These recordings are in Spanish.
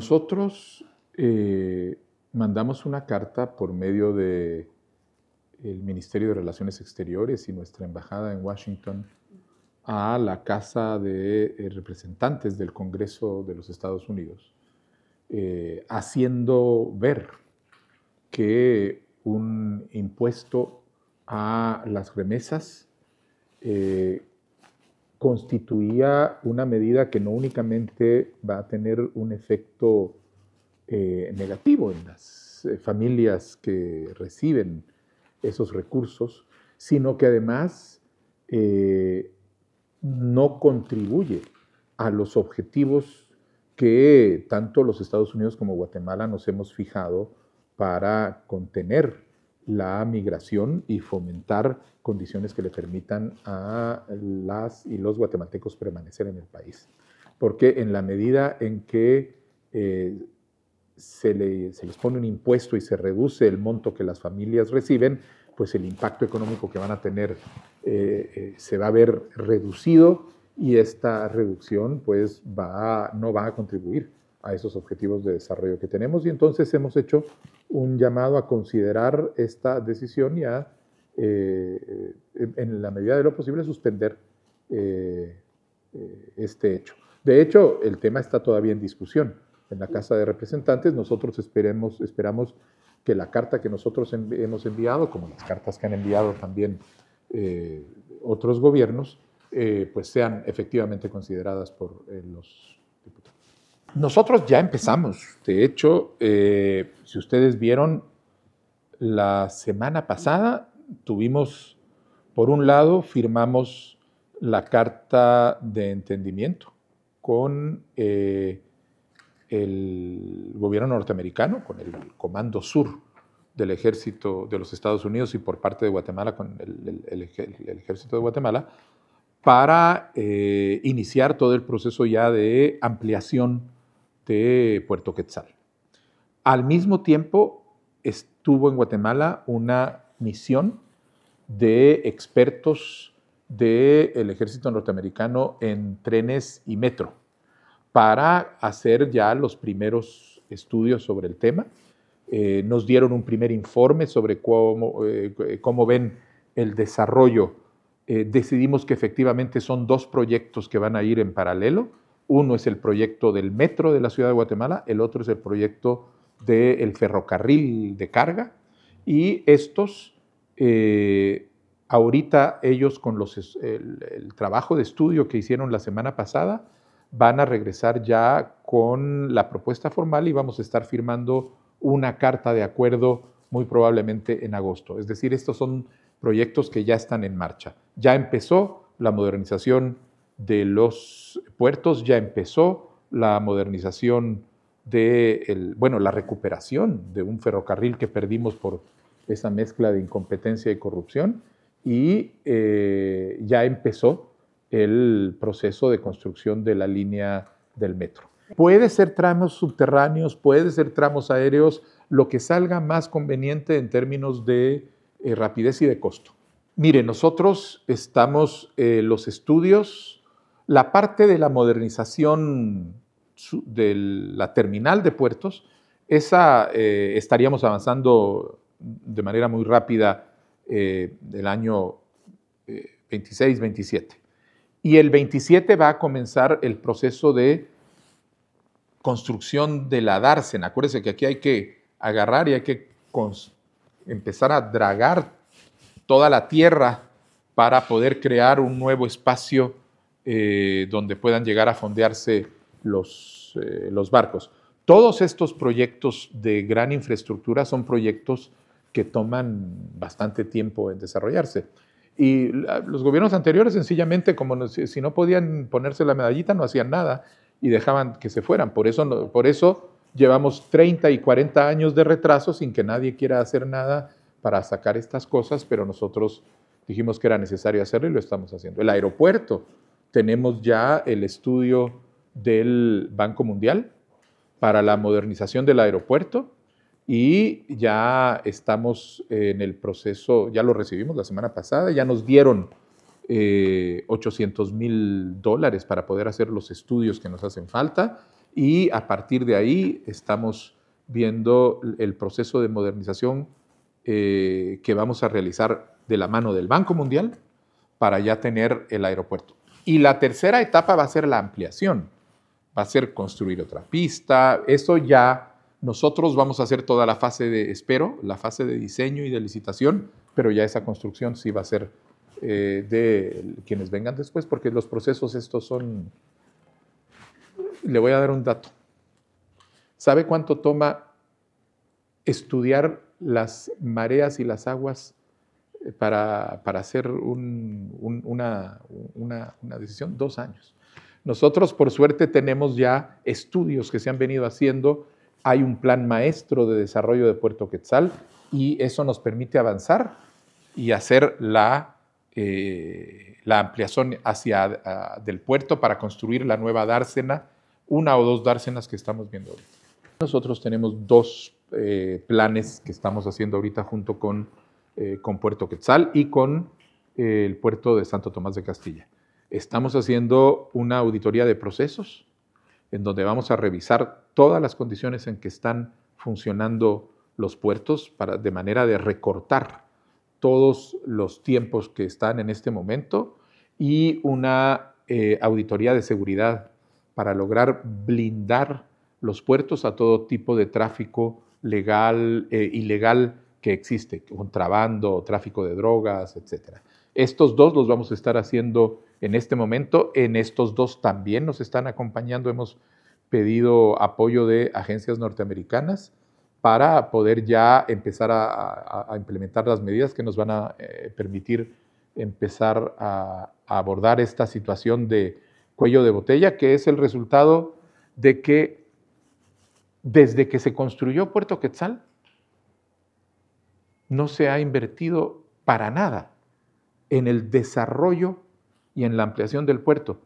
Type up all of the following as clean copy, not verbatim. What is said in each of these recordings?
nosotros mandamos una carta por medio del Ministerio de Relaciones Exteriores y nuestra embajada en Washington a la Casa de Representantes del Congreso de los Estados Unidos, haciendo ver que un impuesto a las remesas constituía una medida que no únicamente va a tener un efecto negativo en las familias que reciben esos recursos, sino que además no contribuye a los objetivos que tanto los Estados Unidos como Guatemala nos hemos fijado para contener la migración y fomentar condiciones que le permitan a las y los guatemaltecos permanecer en el país. Porque en la medida en que se les pone un impuesto y se reduce el monto que las familias reciben, pues el impacto económico que van a tener se va a ver reducido y esta reducción pues no va a contribuir a esos objetivos de desarrollo que tenemos, y entonces hemos hecho un llamado a considerar esta decisión y a, en la medida de lo posible, suspender este hecho. De hecho, el tema está todavía en discusión en la Casa de Representantes. Nosotros esperamos que la carta que nosotros hemos enviado, como las cartas que han enviado también otros gobiernos, pues sean efectivamente consideradas por los diputados. Nosotros ya empezamos. De hecho, si ustedes vieron, la semana pasada tuvimos, por un lado, firmamos la carta de entendimiento con el gobierno norteamericano, con el Comando Sur del Ejército de los Estados Unidos y por parte de Guatemala con el Ejército de Guatemala, para iniciar todo el proceso ya de ampliación de Puerto Quetzal. Al mismo tiempo, estuvo en Guatemala una misión de expertos del ejército norteamericano en trenes y metro para hacer ya los primeros estudios sobre el tema. Nos dieron un primer informe sobre cómo ven el desarrollo. Decidimos que efectivamente son dos proyectos que van a ir en paralelo. Uno es el proyecto del metro de la ciudad de Guatemala, el otro es el proyecto del ferrocarril de carga, y estos, ahorita ellos con el trabajo de estudio que hicieron la semana pasada, van a regresar ya con la propuesta formal y vamos a estar firmando una carta de acuerdo muy probablemente en agosto. Es decir, estos son proyectos que ya están en marcha. Ya empezó la modernización de los puertos, ya empezó la modernización la recuperación de un ferrocarril que perdimos por esa mezcla de incompetencia y corrupción, y ya empezó el proceso de construcción de la línea del metro. Puede ser tramos subterráneos, puede ser tramos aéreos, lo que salga más conveniente en términos de rapidez y de costo. Mire, nosotros estamos, los estudios, la parte de la modernización de la terminal de puertos, esa estaríamos avanzando de manera muy rápida el año 26-27. Y el 27 va a comenzar el proceso de construcción de la dársena. Acuérdense que aquí hay que agarrar y hay que empezar a dragar toda la tierra para poder crear un nuevo espacio donde puedan llegar a fondearse los barcos. Todos estos proyectos de gran infraestructura son proyectos que toman bastante tiempo en desarrollarse. Y los gobiernos anteriores sencillamente, como si no podían ponerse la medallita, no hacían nada y dejaban que se fueran. Por eso llevamos 30 y 40 años de retraso sin que nadie quiera hacer nada para sacar estas cosas, pero nosotros dijimos que era necesario hacerlo y lo estamos haciendo. El aeropuerto, tenemos ya el estudio del Banco Mundial para la modernización del aeropuerto y ya estamos en el proceso, ya lo recibimos la semana pasada, ya nos dieron $800,000 para poder hacer los estudios que nos hacen falta y a partir de ahí estamos viendo el proceso de modernización que vamos a realizar de la mano del Banco Mundial para ya tener el aeropuerto. Y la tercera etapa va a ser la ampliación, va a ser construir otra pista. Eso ya nosotros vamos a hacer toda la fase de, espero, la fase de diseño y de licitación, pero ya esa construcción sí va a ser de quienes vengan después, porque los procesos estos son... Le voy a dar un dato. ¿Sabe cuánto toma estudiar las mareas y las aguas para hacer una decisión? 2 años. Nosotros, por suerte, tenemos ya estudios que se han venido haciendo. Hay un plan maestro de desarrollo de Puerto Quetzal y eso nos permite avanzar y hacer la ampliación del puerto para construir la nueva dársena, 1 o 2 dársenas que estamos viendo ahorita. Nosotros tenemos 2 planes que estamos haciendo ahorita junto con Puerto Quetzal y con el puerto de Santo Tomás de Castilla. Estamos haciendo una auditoría de procesos en donde vamos a revisar todas las condiciones en que están funcionando los puertos de manera de recortar todos los tiempos que están en este momento y una auditoría de seguridad para lograr blindar los puertos a todo tipo de tráfico legal, ilegal que existe, contrabando, tráfico de drogas, etc. Estos 2 los vamos a estar haciendo en este momento. En estos 2 también nos están acompañando. Hemos pedido apoyo de agencias norteamericanas para poder ya empezar a implementar las medidas que nos van a permitir empezar a abordar esta situación de cuello de botella, que es el resultado de que desde que se construyó Puerto Quetzal no se ha invertido para nada en el desarrollo y en la ampliación del puerto.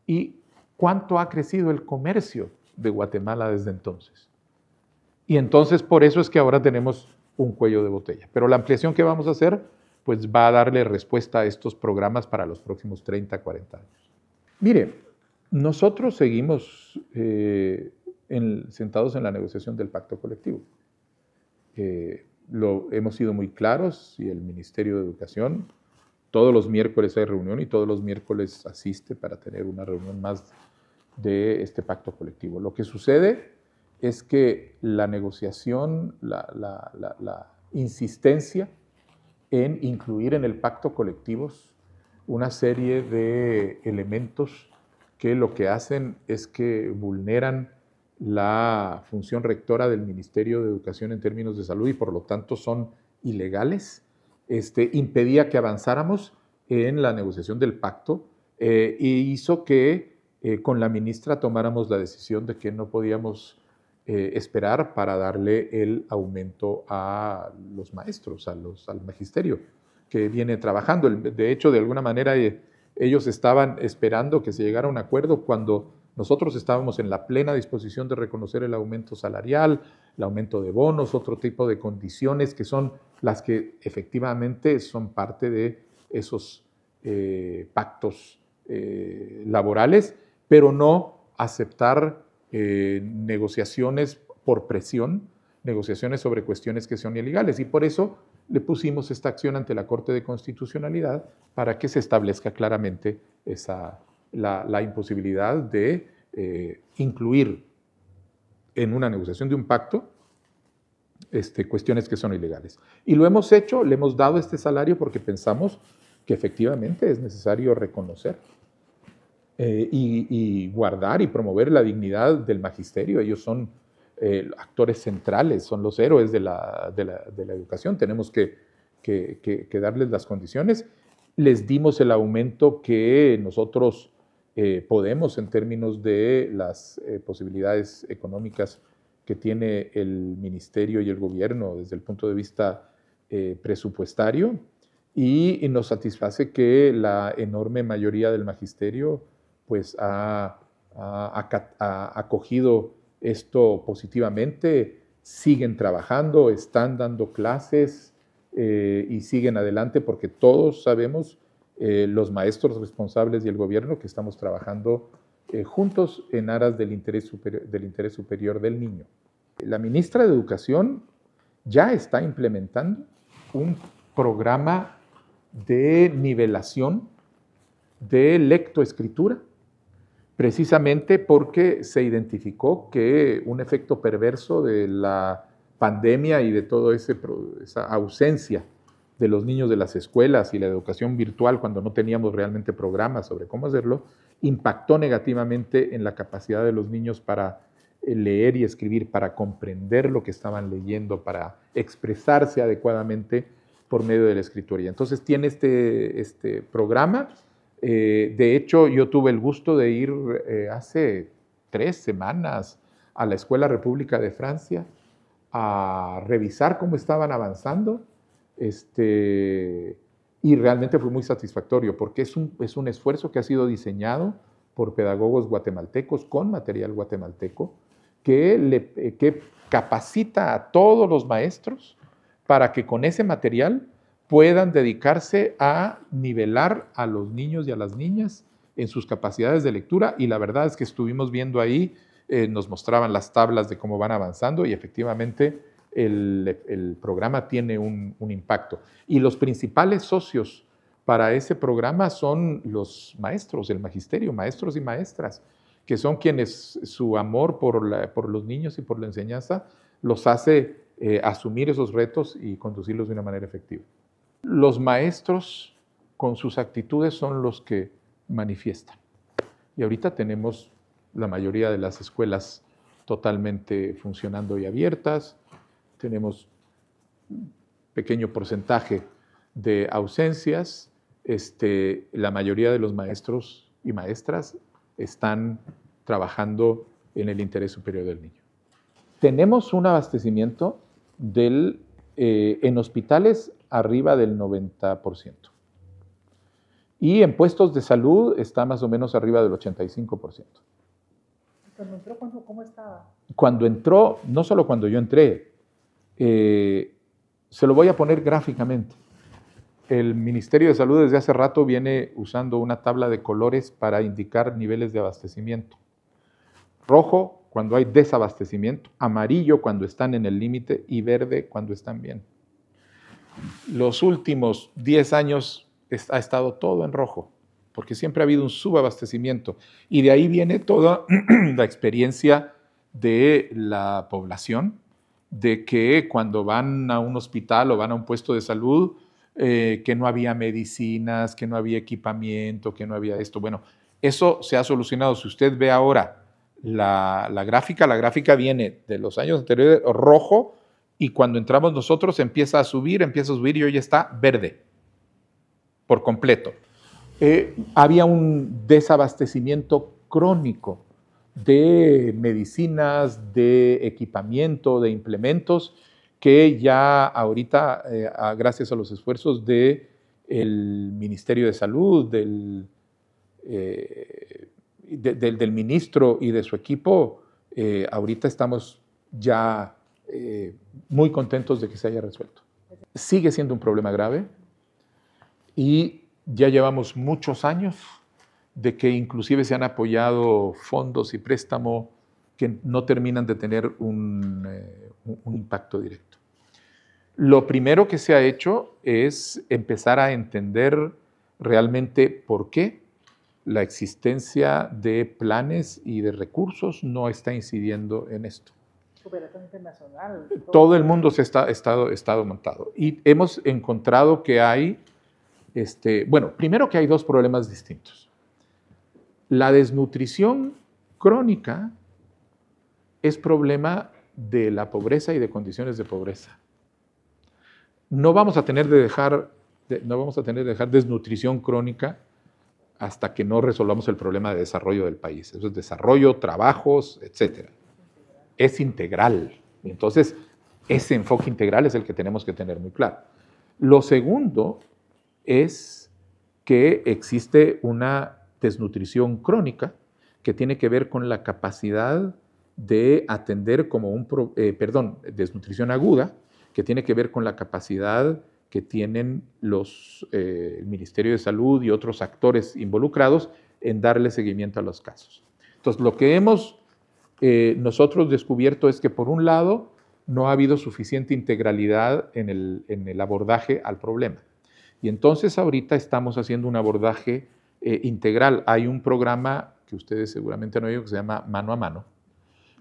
¿Y cuánto ha crecido el comercio de Guatemala desde entonces? Y entonces por eso es que ahora tenemos un cuello de botella. Pero la ampliación que vamos a hacer pues va a darle respuesta a estos programas para los próximos 30, 40 años. Mire, nosotros seguimos sentados en la negociación del pacto colectivo. Hemos sido muy claros y el Ministerio de Educación, todos los miércoles hay reunión y todos los miércoles asiste para tener una reunión más de este pacto colectivo. Lo que sucede es que la negociación, la insistencia en incluir en el pacto colectivo una serie de elementos que lo que hacen es que vulneran la función rectora del Ministerio de Educación en términos de salud y por lo tanto son ilegales, impedía que avanzáramos en la negociación del pacto e hizo que con la ministra tomáramos la decisión de que no podíamos esperar para darle el aumento a los maestros, al magisterio que viene trabajando. De hecho, de alguna manera, ellos estaban esperando que se llegara a un acuerdo cuando nosotros estábamos en la plena disposición de reconocer el aumento salarial, el aumento de bonos, otro tipo de condiciones que son las que efectivamente son parte de esos pactos laborales, pero no aceptar negociaciones por presión, negociaciones sobre cuestiones que son ilegales. Y por eso le pusimos esta acción ante la Corte de Constitucionalidad para que se establezca claramente la imposibilidad de incluir en una negociación de un pacto cuestiones que son ilegales. Y lo hemos hecho, le hemos dado este salario porque pensamos que efectivamente es necesario reconocer y guardar y promover la dignidad del magisterio. Ellos son actores centrales, son los héroes de la educación. Tenemos que darles las condiciones. Les dimos el aumento que nosotros podemos en términos de las posibilidades económicas que tiene el ministerio y el gobierno desde el punto de vista presupuestario, y nos satisface que la enorme mayoría del magisterio pues ha acogido esto positivamente, siguen trabajando, están dando clases y siguen adelante porque todos sabemos, los maestros responsables y el gobierno, que estamos trabajando juntos en aras del interés superior del niño. La ministra de Educación ya está implementando un programa de nivelación de lectoescritura, precisamente porque se identificó que un efecto perverso de la pandemia y de toda esa ausencia de los niños de las escuelas y la educación virtual cuando no teníamos realmente programas sobre cómo hacerlo, impactó negativamente en la capacidad de los niños para leer y escribir, para comprender lo que estaban leyendo, para expresarse adecuadamente por medio de la escritura. Entonces tiene este programa. De hecho, yo tuve el gusto de ir hace 3 semanas a la Escuela República de Francia a revisar cómo estaban avanzando. Y realmente fue muy satisfactorio porque es un esfuerzo que ha sido diseñado por pedagogos guatemaltecos con material guatemalteco que capacita a todos los maestros para que con ese material puedan dedicarse a nivelar a los niños y a las niñas en sus capacidades de lectura. Y la verdad es que estuvimos viendo ahí, nos mostraban las tablas de cómo van avanzando y efectivamente el programa tiene un impacto. Y los principales socios para ese programa son los maestros, el magisterio, maestros y maestras, que son quienes su amor por los niños y por la enseñanza los hace asumir esos retos y conducirlos de una manera efectiva. Los maestros con sus actitudes son los que manifiestan. Y ahorita tenemos la mayoría de las escuelas totalmente funcionando y abiertas. Tenemos un pequeño porcentaje de ausencias. La mayoría de los maestros y maestras están trabajando en el interés superior del niño. Tenemos un abastecimiento en hospitales arriba del 90%. Y en puestos de salud está más o menos arriba del 85%. Cuando entró, ¿cómo estaba? Cuando entró, no solo cuando yo entré, se lo voy a poner gráficamente. El Ministerio de Salud desde hace rato viene usando una tabla de colores para indicar niveles de abastecimiento. Rojo cuando hay desabastecimiento, amarillo cuando están en el límite y verde cuando están bien. Los últimos 10 años ha estado todo en rojo, porque siempre ha habido un subabastecimiento. Y de ahí viene toda la experiencia de la población, de que cuando van a un hospital o van a un puesto de salud, que no había medicinas, que no había equipamiento, que no había esto. Bueno, eso se ha solucionado. Si usted ve ahora la gráfica viene de los años anteriores rojo, y cuando entramos nosotros empieza a subir y hoy está verde por completo. Había un desabastecimiento crónico de medicinas, de equipamiento, de implementos, que ya ahorita, gracias a los esfuerzos del Ministerio de Salud, del ministro y de su equipo, ahorita estamos ya muy contentos de que se haya resuelto. Sigue siendo un problema grave y ya llevamos muchos años de que inclusive se han apoyado fondos y préstamos que no terminan de tener un impacto directo. Lo primero que se ha hecho es empezar a entender realmente por qué la existencia de planes y de recursos no está incidiendo en esto. Cooperación internacional. Todo el mundo se ha estado montado. Y hemos encontrado que hay, bueno, primero que hay 2 problemas distintos. La desnutrición crónica es problema de la pobreza y de condiciones de pobreza. No vamos a tener de dejar desnutrición crónica hasta que no resolvamos el problema de desarrollo del país. Eso es desarrollo, trabajos, etc. Es integral. Entonces, ese enfoque integral es el que tenemos que tener muy claro. Lo segundo es que existe una desnutrición crónica que tiene que ver con la capacidad de atender desnutrición aguda, que tiene que ver con la capacidad que tienen el Ministerio de Salud y otros actores involucrados en darle seguimiento a los casos. Entonces, lo que hemos nosotros descubierto es que, por un lado, no ha habido suficiente integralidad en el abordaje al problema. Y entonces ahorita estamos haciendo un abordaje integral. Hay un programa que ustedes seguramente han oído que se llama Mano a Mano.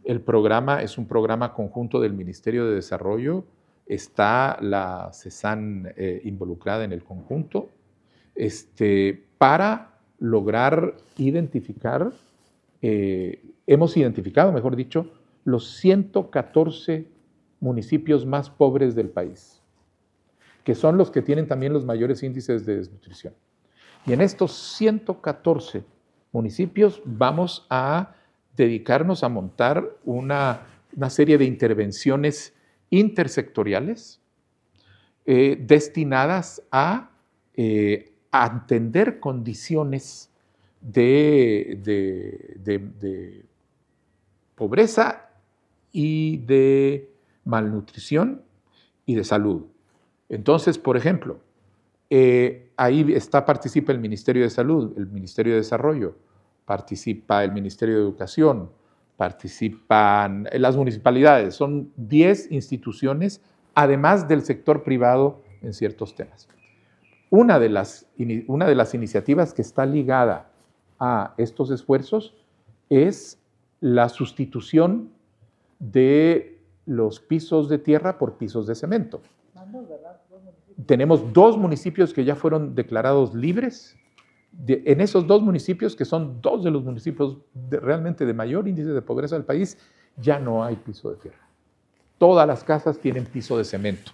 El programa es un programa conjunto del Ministerio de Desarrollo, está la CESAN involucrada en el conjunto, para lograr identificar, hemos identificado, mejor dicho, los 114 municipios más pobres del país, que son los que tienen también los mayores índices de desnutrición. Y en estos 114 municipios vamos a dedicarnos a montar una serie de intervenciones intersectoriales destinadas a atender condiciones de pobreza y de malnutrición y de salud. Entonces, por ejemplo, ahí participa el Ministerio de Salud, el Ministerio de Desarrollo, participa el Ministerio de Educación, participan las municipalidades, son 10 instituciones, además del sector privado en ciertos temas. Una de las iniciativas que está ligada a estos esfuerzos es la sustitución de los pisos de tierra por pisos de cemento. Tenemos 2 municipios que ya fueron declarados libres. En esos 2 municipios, que son 2 de los municipios realmente de mayor índice de pobreza del país, ya no hay piso de tierra. Todas las casas tienen piso de cemento.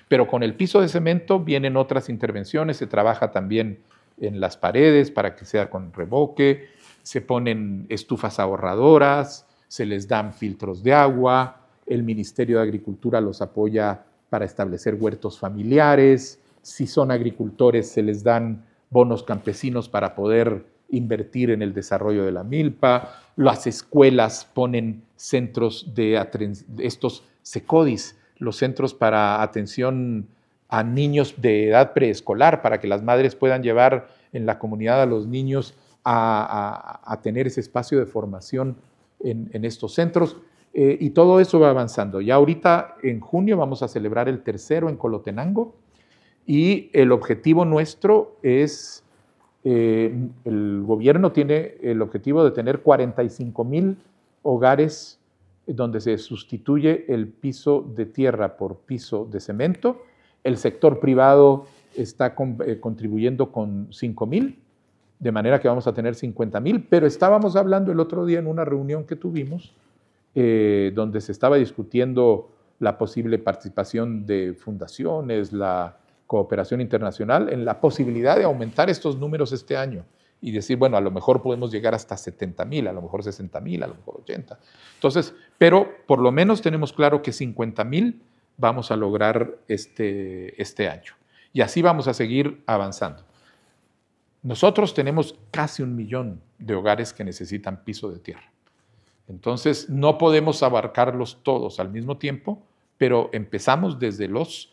Pero con el piso de cemento vienen otras intervenciones, se trabaja también en las paredes para que sea con revoque, se ponen estufas ahorradoras, se les dan filtros de agua, el Ministerio de Agricultura los apoya para establecer huertos familiares, si son agricultores se les dan bonos campesinos para poder invertir en el desarrollo de la milpa, las escuelas ponen centros de estos SECODIS, los centros para atención a niños de edad preescolar, para que las madres puedan llevar en la comunidad a los niños a tener ese espacio de formación en estos centros. Y todo eso va avanzando. Ya ahorita, en junio, vamos a celebrar el 3º en Colotenango, y el objetivo nuestro es, el gobierno tiene el objetivo de tener 45,000 hogares donde se sustituye el piso de tierra por piso de cemento. El sector privado está contribuyendo con 5,000, de manera que vamos a tener 50,000, pero estábamos hablando el otro día en una reunión que tuvimos, donde se estaba discutiendo la posible participación de fundaciones, la cooperación internacional, en la posibilidad de aumentar estos números este año y decir, bueno, a lo mejor podemos llegar hasta 70,000, a lo mejor 60,000, a lo mejor 80. Entonces, pero por lo menos tenemos claro que 50,000 vamos a lograr este año. Y así vamos a seguir avanzando. Nosotros tenemos casi 1 millón de hogares que necesitan piso de tierra. Entonces, no podemos abarcarlos todos al mismo tiempo, pero empezamos desde los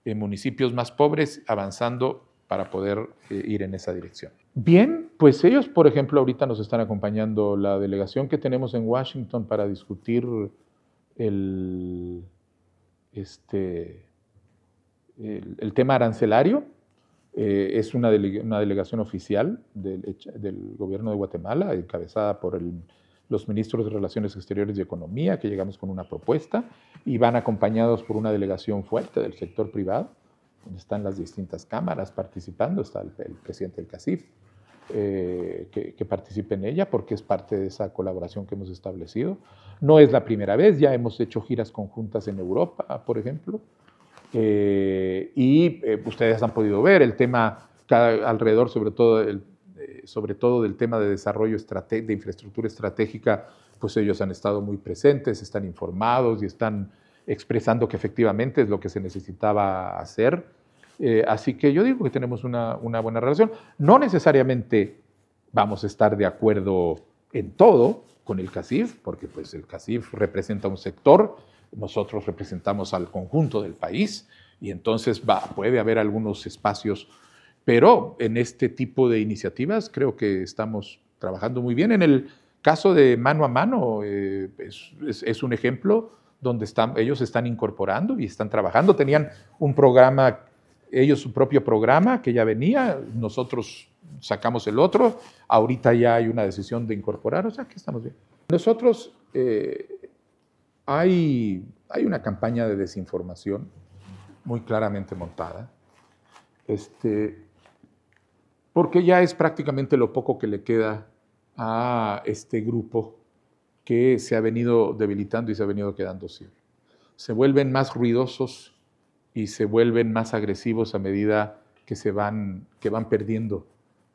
municipios más pobres, avanzando para poder ir en esa dirección. Bien, pues ellos, por ejemplo, ahorita nos están acompañando la delegación que tenemos en Washington para discutir el tema arancelario. Es una delegación oficial del gobierno de Guatemala, encabezada por los ministros de Relaciones Exteriores y Economía, que llegamos con una propuesta, y van acompañados por una delegación fuerte del sector privado, donde están las distintas cámaras participando, está el presidente del CACIF, que participe en ella, porque es parte de esa colaboración que hemos establecido. No es la primera vez, ya hemos hecho giras conjuntas en Europa, por ejemplo, ustedes han podido ver el tema alrededor, sobre todo del tema de desarrollo de infraestructura estratégica, pues ellos han estado muy presentes, están informados y están expresando que efectivamente es lo que se necesitaba hacer. Así que yo digo que tenemos una buena relación. No necesariamente vamos a estar de acuerdo en todo con el CACIF, porque pues el CACIF representa un sector, nosotros representamos al conjunto del país, y entonces puede haber algunos espacios, pero en este tipo de iniciativas creo que estamos trabajando muy bien. En el caso de Mano a Mano es un ejemplo donde ellos están incorporando y están trabajando. Tenían un programa, ellos su propio programa que ya venía, nosotros sacamos el otro, ahorita ya hay una decisión de incorporar, o sea que estamos bien. Nosotros, hay una campaña de desinformación muy claramente montada, porque ya es prácticamente lo poco que le queda a este grupo que se ha venido debilitando y se ha venido quedando ciego. Se vuelven más ruidosos y se vuelven más agresivos a medida que van perdiendo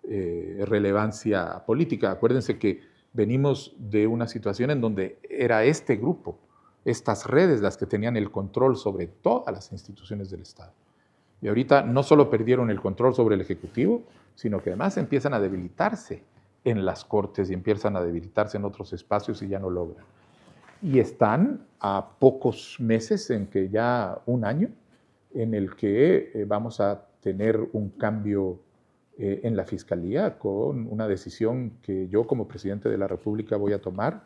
relevancia política. Acuérdense que venimos de una situación en donde era este grupo, estas redes las que tenían el control sobre todas las instituciones del Estado. Y ahorita no solo perdieron el control sobre el Ejecutivo, sino que además empiezan a debilitarse en las Cortes y empiezan a debilitarse en otros espacios y ya no logran. Y están a pocos meses, en que ya un año, en el que vamos a tener un cambio en la Fiscalía con una decisión que yo como presidente de la República voy a tomar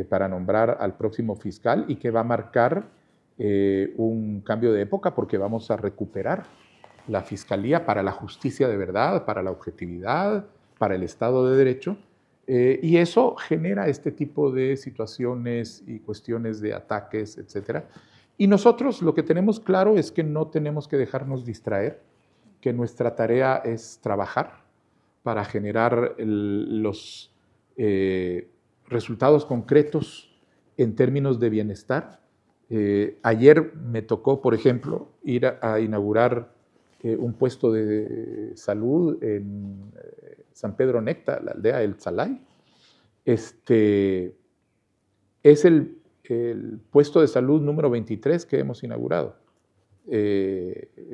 para nombrar al próximo fiscal y que va a marcar un cambio de época porque vamos a recuperar la Fiscalía para la justicia de verdad, para la objetividad, para el Estado de Derecho, y eso genera este tipo de situaciones y cuestiones de ataques, etc. Y nosotros lo que tenemos claro es que no tenemos que dejarnos distraer, que nuestra tarea es trabajar para generar los resultados concretos en términos de bienestar. Ayer me tocó, por ejemplo, ir a inaugurar un puesto de salud en San Pedro Necta, la aldea El Tzalay. Es el puesto de salud número 23 que hemos inaugurado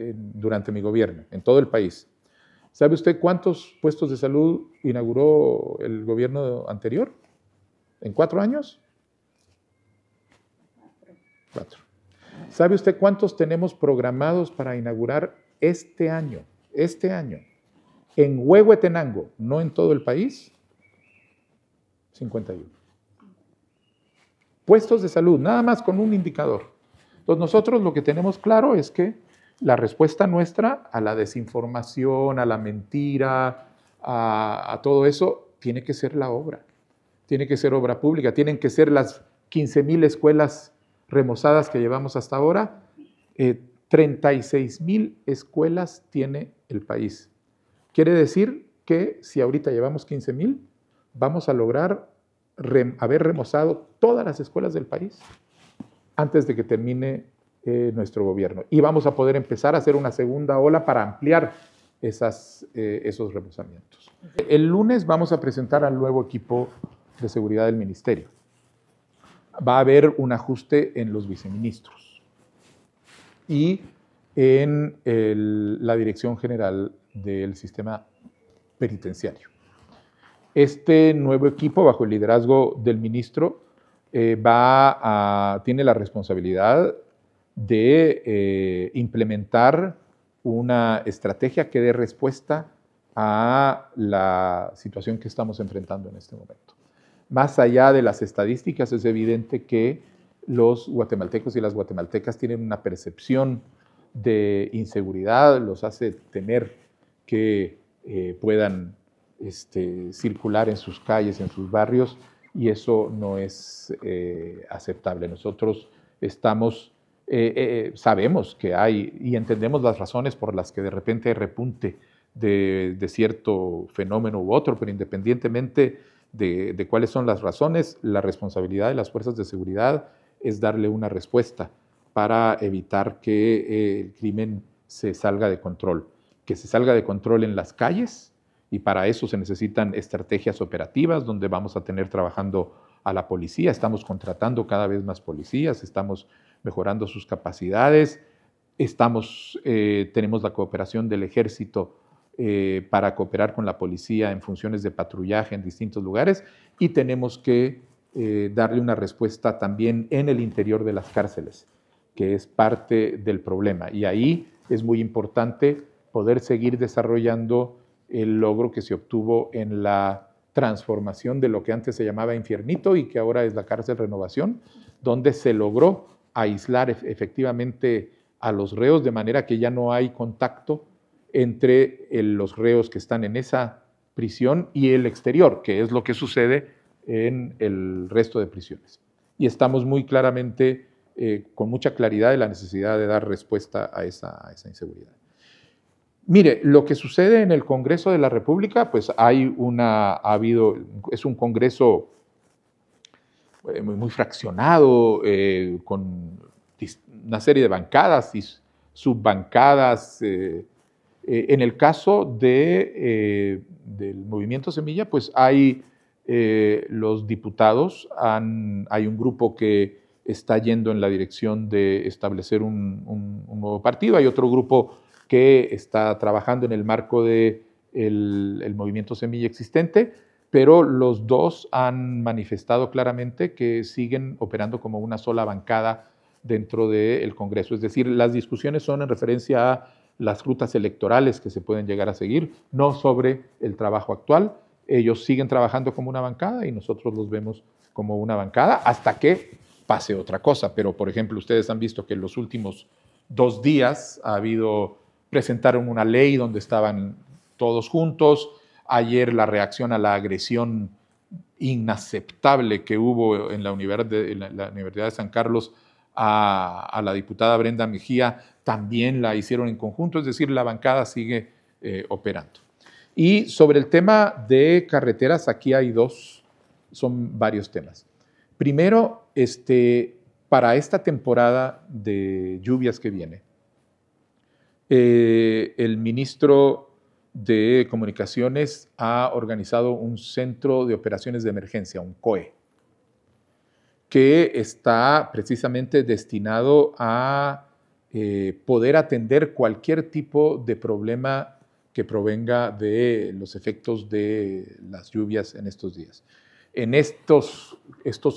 durante mi gobierno, en todo el país. ¿Sabe usted cuántos puestos de salud inauguró el gobierno anterior? ¿En 4 años? 4. ¿Sabe usted cuántos tenemos programados para inaugurar este año? Este año. En Huehuetenango, no en todo el país, 51. Puestos de salud, nada más con un indicador. Entonces nosotros lo que tenemos claro es que la respuesta nuestra a la desinformación, a la mentira, a todo eso, tiene que ser la obra. Tiene que ser obra pública, tienen que ser las 15,000 escuelas remozadas que llevamos hasta ahora. 36,000 escuelas tiene el país. Quiere decir que si ahorita llevamos 15,000, vamos a lograr haber remozado todas las escuelas del país antes de que termine nuestro gobierno. Y vamos a poder empezar a hacer una segunda ola para ampliar esos remozamientos. El lunes vamos a presentar al nuevo equipo de seguridad del ministerio. Va a haber un ajuste en los viceministros y en la Dirección General del Sistema Penitenciario. Este nuevo equipo, bajo el liderazgo del ministro, tiene la responsabilidad de implementar una estrategia que dé respuesta a la situación que estamos enfrentando en este momento. Más allá de las estadísticas, es evidente que los guatemaltecos y las guatemaltecas tienen una percepción de inseguridad, los hace temer que puedan circular en sus calles, en sus barrios, y eso no es aceptable. Nosotros sabemos que hay y entendemos las razones por las que de repente hay repunte de cierto fenómeno u otro, pero independientemente de cuáles son las razones, la responsabilidad de las fuerzas de seguridad es darle una respuesta para evitar que el crimen se salga de control, que se salga de control en las calles, y para eso se necesitan estrategias operativas donde vamos a tener trabajando a la policía. Estamos contratando cada vez más policías, estamos mejorando sus capacidades, tenemos la cooperación del ejército para cooperar con la policía en funciones de patrullaje en distintos lugares, y tenemos que darle una respuesta también en el interior de las cárceles, que es parte del problema. Y ahí es muy importante poder seguir desarrollando el logro que se obtuvo en la transformación de lo que antes se llamaba Infiernito y que ahora es la cárcel Renovación, donde se logró aislar efectivamente a los reos de manera que ya no hay contacto entre los reos que están en esa prisión y el exterior, que es lo que sucede en el resto de prisiones. Y estamos muy claramente, con mucha claridad, de la necesidad de dar respuesta a esa inseguridad. Mire, lo que sucede en el Congreso de la República, pues es un Congreso muy fraccionado, con una serie de bancadas y subbancadas. En el caso del Movimiento Semilla, pues hay los diputados, hay un grupo que está yendo en la dirección de establecer un nuevo partido, hay otro grupo que está trabajando en el marco del Movimiento Semilla existente, pero los dos han manifestado claramente que siguen operando como una sola bancada dentro del Congreso. Es decir, las discusiones son en referencia a las rutas electorales que se pueden llegar a seguir, no sobre el trabajo actual. Ellos siguen trabajando como una bancada y nosotros los vemos como una bancada hasta que pase otra cosa. Pero, por ejemplo, ustedes han visto que en los últimos 2 días presentaron una ley donde estaban todos juntos. Ayer la reacción a la agresión inaceptable que hubo en la Universidad de San Carlos a la diputada Brenda Mejía, también la hicieron en conjunto, es decir, la bancada sigue operando. Y sobre el tema de carreteras, aquí son varios temas. Primero, para esta temporada de lluvias que viene, el ministro de Comunicaciones ha organizado un centro de operaciones de emergencia, un COE, que está precisamente destinado a poder atender cualquier tipo de problema que provenga de los efectos de las lluvias en estos días. En estos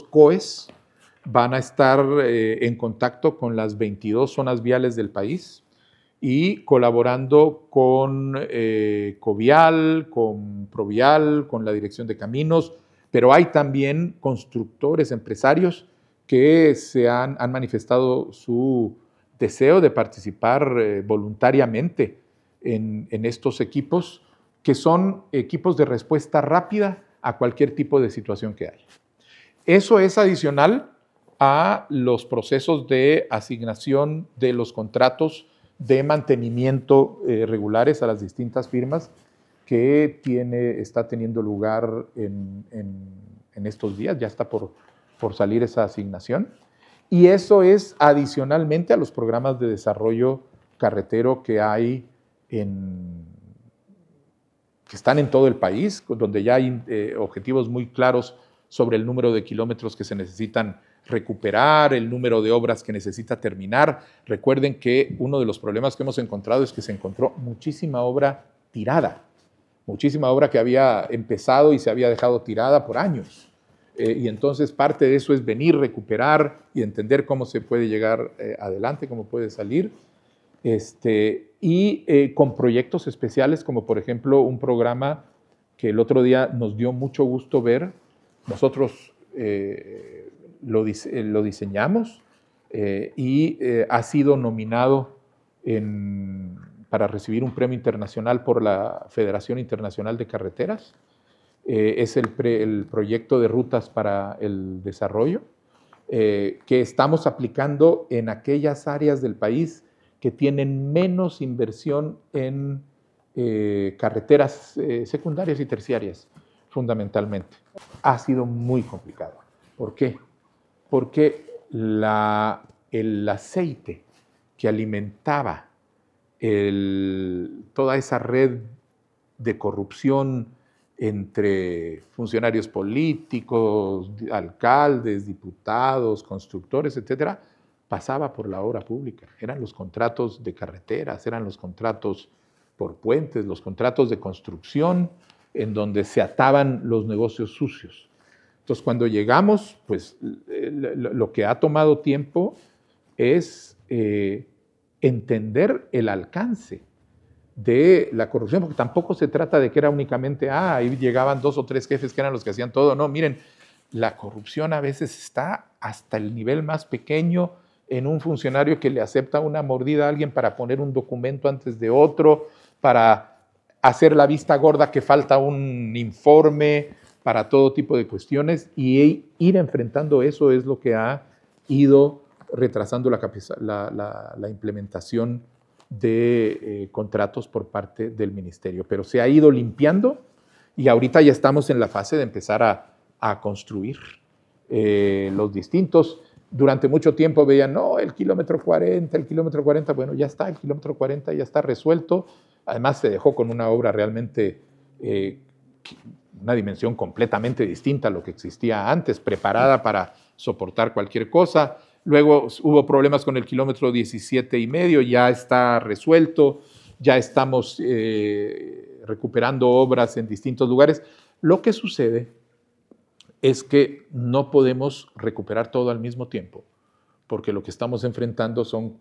COEs van a estar en contacto con las 22 zonas viales del país y colaborando con Covial, con Provial, con la Dirección de Caminos, pero hay también constructores, empresarios que han manifestado su deseo de participar voluntariamente en estos equipos, que son equipos de respuesta rápida a cualquier tipo de situación que haya. Eso es adicional a los procesos de asignación de los contratos de mantenimiento regulares a las distintas firmas que está teniendo lugar en estos días. Ya está por salir esa asignación. Y eso es adicionalmente a los programas de desarrollo carretero que hay que están en todo el país, donde ya hay objetivos muy claros sobre el número de kilómetros que se necesitan recuperar, el número de obras que necesita terminar. Recuerden que uno de los problemas que hemos encontrado es que se encontró muchísima obra tirada, muchísima obra que había empezado y se había dejado tirada por años. Y entonces parte de eso es venir, recuperar y entender cómo se puede llegar adelante, cómo puede salir. Con proyectos especiales, como por ejemplo un programa que el otro día nos dio mucho gusto ver. Nosotros lo diseñamos y ha sido nominado para recibir un premio internacional por la Federación Internacional de Carreteras. Es el proyecto de rutas para el desarrollo que estamos aplicando en aquellas áreas del país que tienen menos inversión en carreteras secundarias y terciarias, fundamentalmente. Ha sido muy complicado. ¿Por qué? Porque el aceite que alimentaba toda esa red de corrupción entre funcionarios políticos, alcaldes, diputados, constructores, etcétera, pasaba por la obra pública. Eran los contratos de carreteras, eran los contratos por puentes, los contratos de construcción, en donde se ataban los negocios sucios. Entonces, cuando llegamos, pues lo que ha tomado tiempo es entender el alcance de la corrupción, porque tampoco se trata de que era únicamente, ahí llegaban 2 o 3 jefes que eran los que hacían todo. No, miren, la corrupción a veces está hasta el nivel más pequeño en un funcionario que le acepta una mordida a alguien para poner un documento antes de otro, para hacer la vista gorda que falta un informe, para todo tipo de cuestiones, y ir enfrentando eso es lo que ha ido retrasando la implementación de contratos por parte del ministerio. Pero se ha ido limpiando y ahorita ya estamos en la fase de empezar a construir los distintos. Durante mucho tiempo veían, no, el kilómetro 40, bueno, ya está, el kilómetro 40 ya está resuelto. Además se dejó con una obra realmente, una dimensión completamente distinta a lo que existía antes, preparada para soportar cualquier cosa. Luego hubo problemas con el kilómetro 17,5, ya está resuelto, ya estamos recuperando obras en distintos lugares. Lo que sucede es que no podemos recuperar todo al mismo tiempo, porque lo que estamos enfrentando son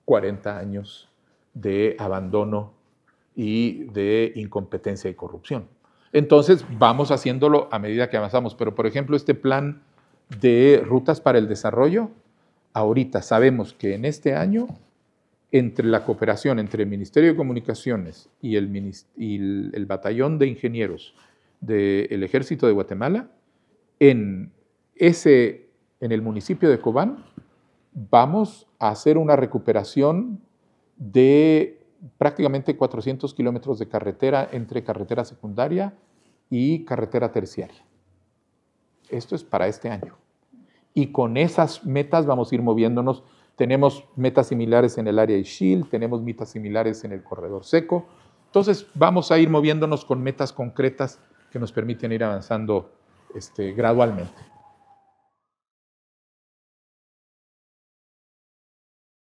40 años de abandono y de incompetencia y corrupción. Entonces, vamos haciéndolo a medida que avanzamos. Pero, por ejemplo, este plan de rutas para el desarrollo, ahorita sabemos que en este año, entre la cooperación entre el Ministerio de Comunicaciones y el Batallón de Ingenieros del Ejército de Guatemala, en el municipio de Cobán, vamos a hacer una recuperación de prácticamente 400 kilómetros de carretera entre carretera secundaria y carretera terciaria. Esto es para este año. Y con esas metas vamos a ir moviéndonos. Tenemos metas similares en el área de Ixil, tenemos metas similares en el corredor seco. Entonces vamos a ir moviéndonos con metas concretas que nos permiten ir avanzando gradualmente.